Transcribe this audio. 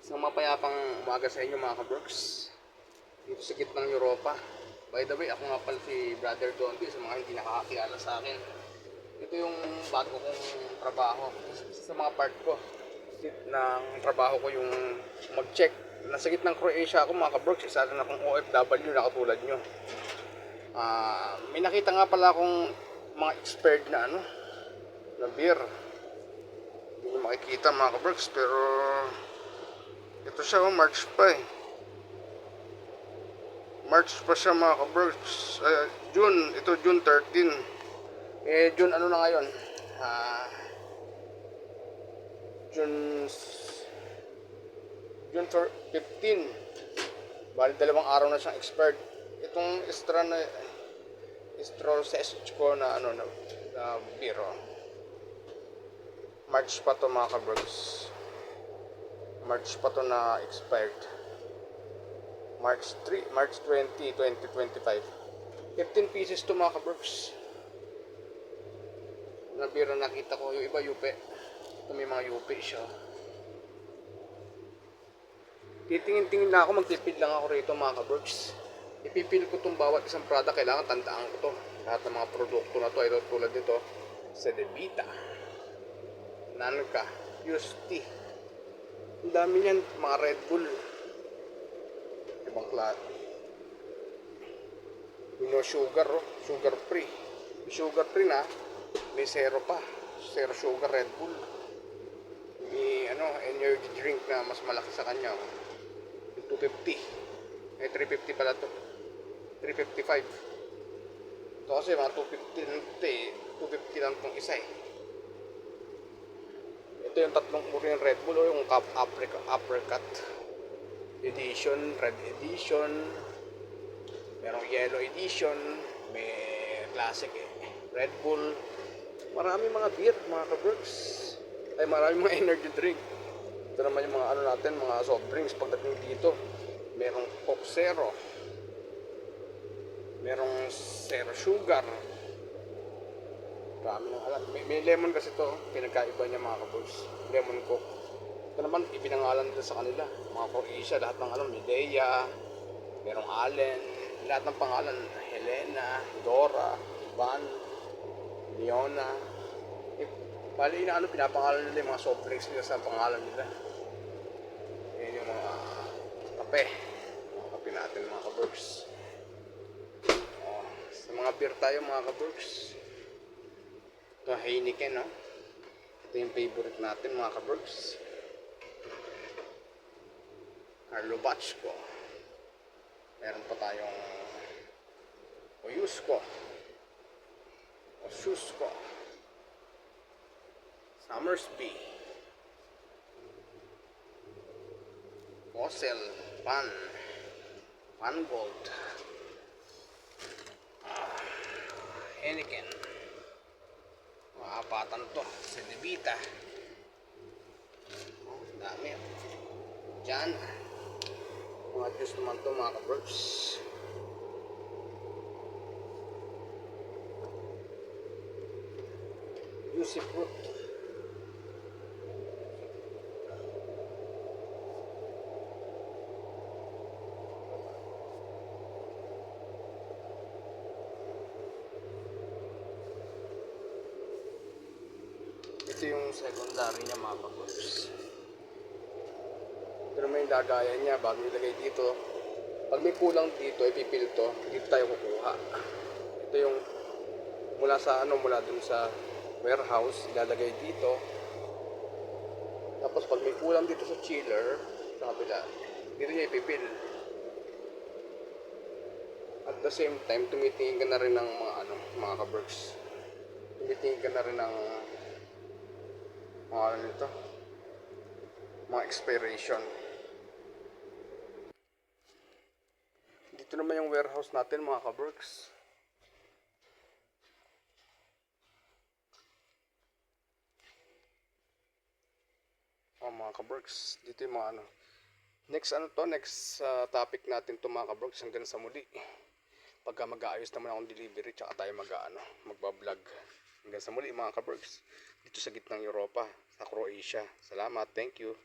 Isang mapayapang umaga sa inyo mga ka-Berks. Dito sa gitnang Europa. By the way, ako nga pala si Brother Dondy sa mga hindi nakakakilala sa akin. Ito yung bago kong trabaho. Sa mga part ko ng trabaho ko yung mag-check. Nasa gitnang Croatia ako mga ka-Berks. Isa na akong OFW na katulad nyo. May nakita nga pala akong mga expired na na beer. Hindi nyo makikita mga ka-Berks, pero ito siya, March pa eh. March pa siya mga ka-Berks. June, ito June 13. June ano na ngayon? June 15. Bali dalawang araw na siyang expired. Itong straw ko na na beer. March pa to mga ka-Berks. March pa to na expired. March 20, 2025. 15 pieces to mga ka-Berks. Na beer na nakita ko. Yung iba yupe. Ito may mga yupe siya. Titingin-tingin na ako. Magtipid lang ako rito mga ka-Berks. Ipipil ko itong bawat isang product. Kailangan tandaan ko to. Lahat ng mga produkto na to. Ito tulad nito. Cedevita, Nanka, Yusti. Ang dami niyan, mga Red Bull. Ibang klase. No sugar, sugar free. Sugar free na, may zero pa. Zero sugar Red Bull. May energy drink na mas malaki sa kanya. 250. 350 pala to. 355. Ito kasi mga 250 lang itong isa eh. Ito yung tatlong uri ng Red Bull o yung Cup Apricot Edition, Red Edition, merong Yellow Edition, may Classic Red Bull. Marami mga beer mga ka-Berks. Marami mga energy drink. Ito naman yung mga natin, mga soft drinks pagdating dito. Merong Coke Zero, merong Zero Sugar. Marami nang alam. May lemon kasi to, pinagkaiba niya mga ka-Berks. Lemon Coke. Ito naman, ibinangalan nila sa kanila. Mga Croatia, lahat ng Medea, merong Allen, lahat ng pangalan. Helena, Dora, Ivan, Leona. Bali pinapangalan nila yung mga soft drinks nila sa pangalan nila. Yan yung mga kape. Mga kape natin mga ka-Berks. Sa mga beer tayo mga ka-Berks. Ito Heineken, no? Ito yung favorite natin mga ka-Berks. Karlovatsko. Meron pa tayong Oyusko, Osusko, Summersby, Mosel, Pan Gold, Heineken. Apatan to, Cedevita. Dami. Diyan. Mga juice naman to mga ka-Berks. Juicy fruit. Ito yung secondary niya mga ka-Berks. Ito naman yung lagayan niya bago ilagay dito. Pag may kulang dito, ipipil to. Dito tayo kukuha. Ito yung mula dun sa warehouse, ilalagay dito. Tapos pag may kulang dito sa chiller, sa kabila, dito niya ipipil. At the same time, tumitingin ka na rin ng mga ka-Berks. Tumitingin ka na rin ng mga expiration. Dito naman yung warehouse natin mga ka-Berks. Mga ka-Berks, dito yung mga next topic natin to mga ka-Berks. Hanggang sa muli, pagka mag-aayos naman akong delivery, tsaka tayo magbablog. Hanggang sa muli mga ka-Berks, dito sa gitnang Europa, sa Croatia. Salamat, thank you.